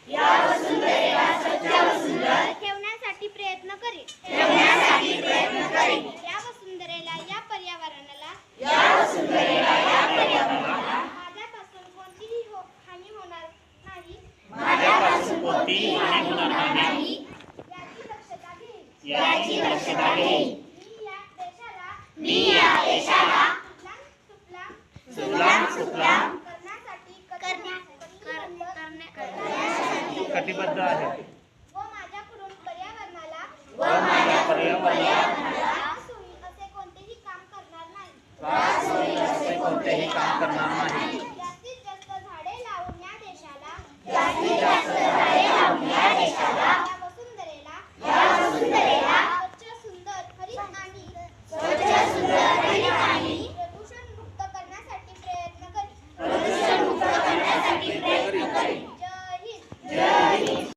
या वसुंधरेला स्वच्छ व सुंदर ठेवण्यासाठी प्रयत्न करेन. या वसुंधरेला, या पर्यावरणाला माझ्यापासून कोणतीही हानी होणार नाही याची दक्षता घेईन. मी या देशाला सुफलाम करण्यासाठी कटिबद्ध आहे व माझ्याकडून पर्यावरणाला त्रास होईल असे कोणतेही काम करणार नाही.